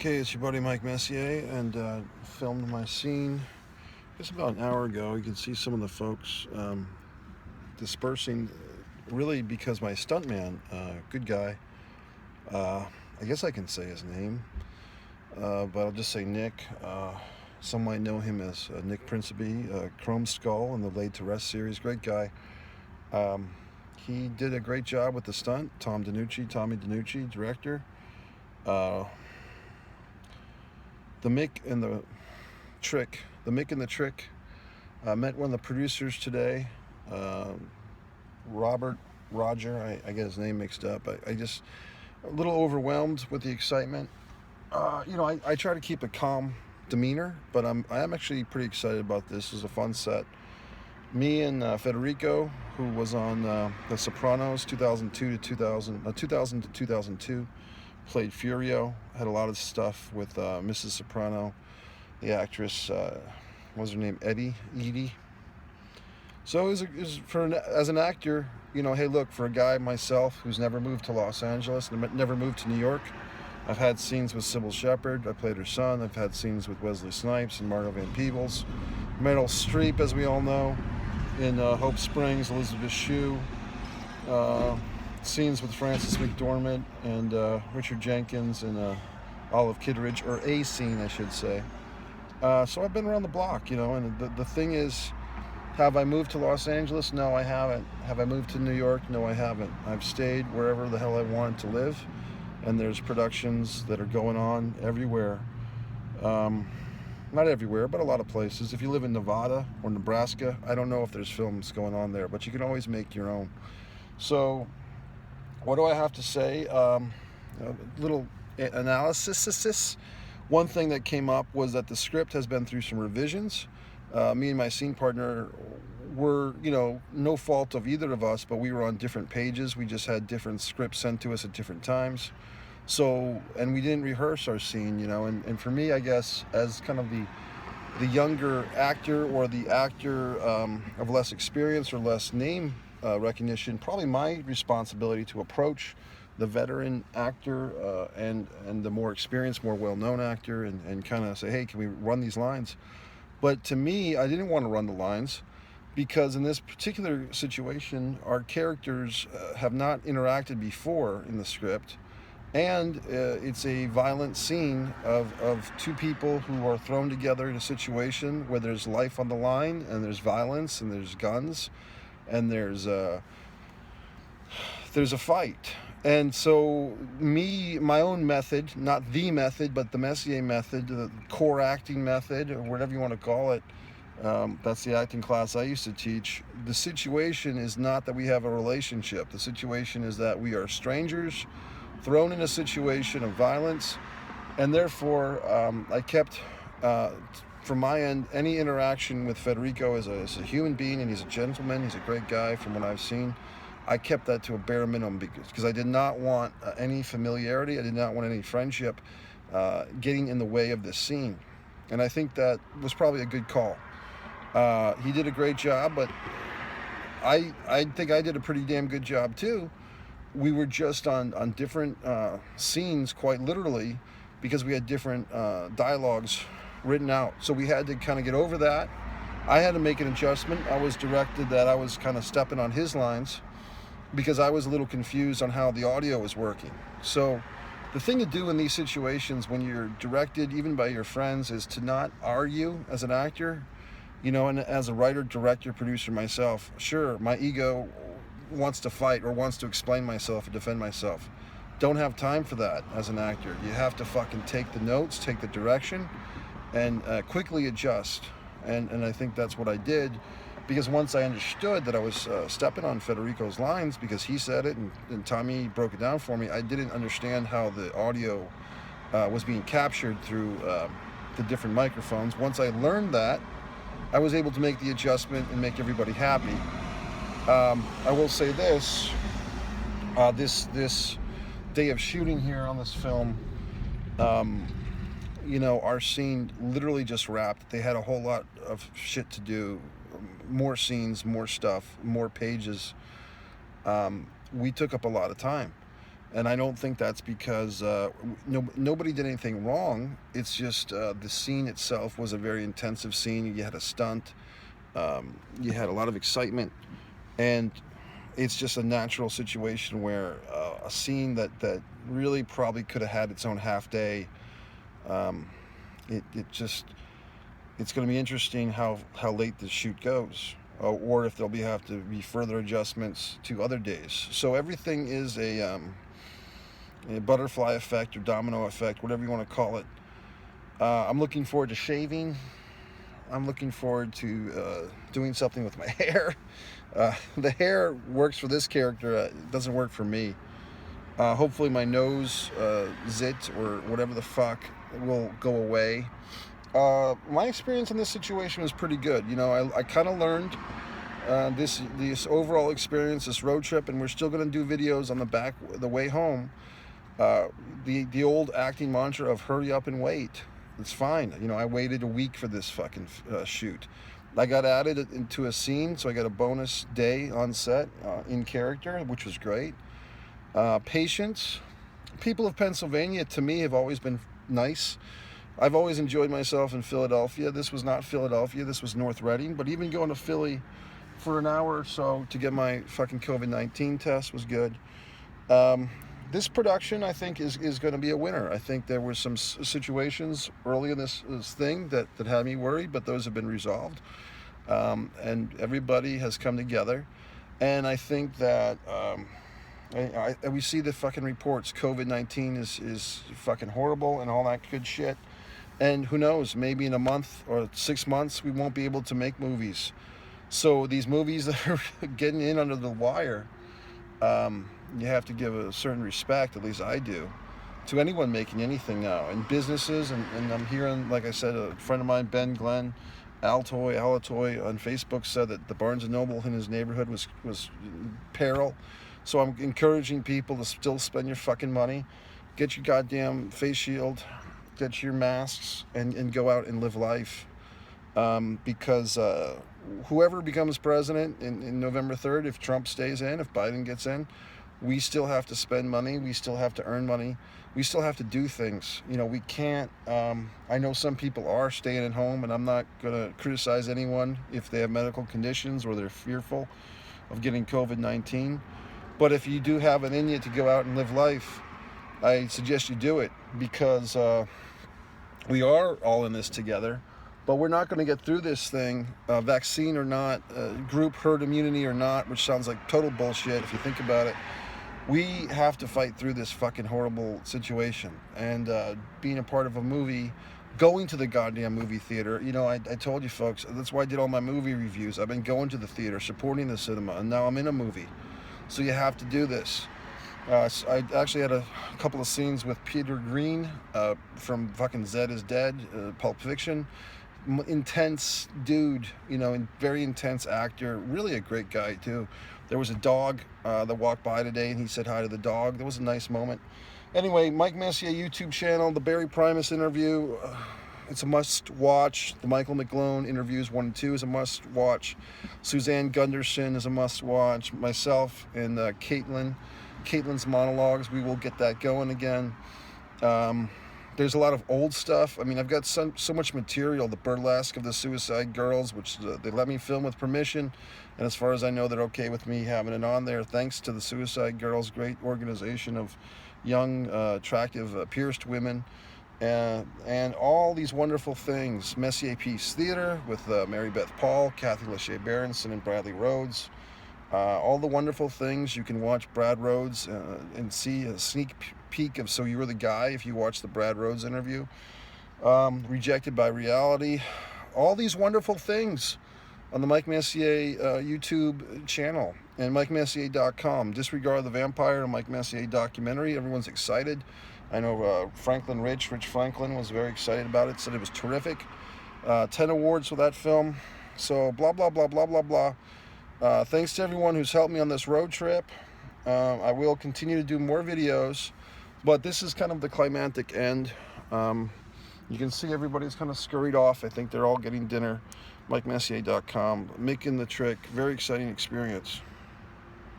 Okay, it's your buddy Mike Messier, and filmed my scene just about an hour ago. You can see some of the folks dispersing, really because my stuntman, good guy, I guess I can say his name, but I'll just say Nick. Some might know him as Nick Principe, Chrome Skull in the Laid to Rest series. Great guy. He did a great job with the stunt. Tommy DiNucci, director. The MICK and the TRICK. The MICK and the TRICK. I met one of the producers today, Roger. I get his name mixed up. I just a little overwhelmed with the excitement. I try to keep a calm demeanor, but I am actually pretty excited about this. This is a fun set. Me and Federico, who was on The Sopranos 2002 to 2002, played Furio. Had a lot of stuff with Mrs. Soprano, the actress. What was her name? Edie. So as an actor, hey, look, for a guy myself who's never moved to Los Angeles, never moved to New York, I've had scenes with Sybil Shepherd. I played her son. I've had scenes with Wesley Snipes and Margot Van Peebles. Meryl Streep, as we all know, in Hope Springs, Elizabeth Shue. Scenes with Frances McDormand and Richard Jenkins and Olive Kitteridge, or a scene, I should say. So I've been around the block, and the thing is, have I moved to Los Angeles? No, I haven't. Have I moved to New York? No, I haven't. I've stayed wherever the hell I wanted to live, and there's productions that are going on everywhere. Not everywhere, but a lot of places. If you live in Nevada or Nebraska, I don't know if there's films going on there, but you can always make your own. So what do I have to say? A little analysis. One thing that came up was that the script has been through some revisions. Me and my scene partner were, no fault of either of us, but we were on different pages. We just had different scripts sent to us at different times. So, and we didn't rehearse our scene, and for me, I guess, as kind of the younger actor, or the actor of less experience or less name recognition, probably my responsibility to approach the veteran actor and the more experienced, more well-known actor and kind of say, hey, can we run these lines? But to me, I didn't want to run the lines, because in this particular situation, our characters have not interacted before in the script, and it's a violent scene of two people who are thrown together in a situation where there's life on the line, and there's violence, and there's guns, and there's a fight. And so my own method, not the method, but the Messier method, the core acting method, or whatever you want to call it, that's the acting class I used to teach. The situation is not that we have a relationship. The situation is that we are strangers thrown in a situation of violence, and therefore I kept, from my end, any interaction with Federico as a human being, and he's a gentleman, he's a great guy from what I've seen. I kept that to a bare minimum because I did not want any familiarity. I did not want any friendship getting in the way of this scene. And I think that was probably a good call. He did a great job, but I think I did a pretty damn good job too. We were just on different scenes, quite literally, because we had different dialogues written out. So we had to kind of get over that. I had to make an adjustment. I was directed that I was kind of stepping on his lines, because I was a little confused on how the audio was working. So the thing to do in these situations when you're directed, even by your friends, is to not argue as an actor. And as a writer, director, producer myself, sure, my ego wants to fight or wants to explain myself or defend myself. Don't have time for that as an actor. You have to fucking take the notes, take the direction, and quickly adjust. And I think that's what I did. Because once I understood that I was stepping on Federico's lines, because he said it and Tommy broke it down for me, I didn't understand how the audio was being captured through the different microphones. Once I learned that, I was able to make the adjustment and make everybody happy. I will say this, this day of shooting here on this film, our scene literally just wrapped. They had a whole lot of shit to do. More scenes, more stuff, more pages. We took up a lot of time. And I don't think that's because nobody did anything wrong. It's just the scene itself was a very intensive scene. You had a stunt, you had a lot of excitement, and it's just a natural situation where a scene that really probably could have had its own half day. Um, it's going to be interesting how late the shoot goes, or if there'll have to be further adjustments to other days. So everything is a butterfly effect or domino effect, whatever you want to call it. I'm looking forward to shaving. I'm looking forward to doing something with my hair. The hair works for this character. It doesn't work for me. Hopefully my nose zit or whatever the fuck will go away. My experience in this situation was pretty good. You know, I kind of learned this overall experience, this road trip, and we're still going to do videos on the way home. The old acting mantra of hurry up and wait. It's fine. You know, I waited a week for this fucking shoot. I got added into a scene, so I got a bonus day on set in character, which was great. Patience. People of Pennsylvania, to me, have always been nice. I've always enjoyed myself in Philadelphia. This was not Philadelphia. This was North Reading. But even going to Philly for an hour or so to get my fucking COVID-19 test was good. This production, I think, is going to be a winner. I think there were some situations early in this thing that had me worried, but those have been resolved. And everybody has come together. And I think that we see the fucking reports. COVID-19 is fucking horrible and all that good shit. And who knows, maybe in a month or 6 months, we won't be able to make movies. So these movies that are getting in under the wire, you have to give a certain respect, at least I do, to anyone making anything now. And businesses, and I'm hearing, like I said, a friend of mine, Ben Glenn, Alatoy on Facebook said that the Barnes & Noble in his neighborhood was in peril. So I'm encouraging people to still spend your fucking money. Get your goddamn face shield, get your masks, and go out and live life. Because whoever becomes president in November 3rd, if Trump stays in, if Biden gets in, we still have to spend money. We still have to earn money. We still have to do things. You know, we can't, I know some people are staying at home, and I'm not going to criticize anyone if they have medical conditions or they're fearful of getting COVID-19. But if you do have it in you to go out and live life, I suggest you do it, because we are all in this together. But we're not going to get through this thing, vaccine or not, group herd immunity or not, which sounds like total bullshit if you think about it. We have to fight through this fucking horrible situation. And being a part of a movie, going to the goddamn movie theater, you know, I told you folks, that's why I did all my movie reviews. I've been going to the theater, supporting the cinema, and now I'm in a movie. So you have to do this. I actually had a couple of scenes with Peter Green from fucking Zed is Dead, Pulp Fiction. Intense dude, you know, and very intense actor. Really a great guy too. There was a dog that walked by today, and he said hi to the dog. That was a nice moment. Anyway, Mike Messier YouTube channel, the Barry Primus interview, it's a must-watch. The Michael McGlone interviews 1 and 2 is a must-watch. Suzanne Gunderson is a must-watch. Myself and Caitlin's monologues, we will get that going again. There's a lot of old stuff. I mean, I've got so much material. The burlesque of the Suicide Girls, which they let me film with permission. And as far as I know, they're okay with me having it on there. Thanks to the Suicide Girls, great organization of young, attractive, pierced women. And all these wonderful things. Messier Peace Theater with Mary Beth Paul, Kathy Lachey Berenson, and Bradley Rhodes. All the wonderful things. You can watch Brad Rhodes and see a sneak peek of So You Were the Guy if you watch the Brad Rhodes interview. Rejected by Reality. All these wonderful things on the Mike Messier YouTube channel and MikeMessier.com. Disregard the Vampire, and Mike Messier documentary. Everyone's excited. I know Rich Franklin was very excited about it, said it was terrific. 10 awards for that film. So blah, blah, blah, blah, blah, blah. Thanks to everyone who's helped me on this road trip. I will continue to do more videos, but this is kind of the climactic end. You can see everybody's kind of scurried off. I think they're all getting dinner. MikeMessier.com. Mick and the Trick. Very exciting experience.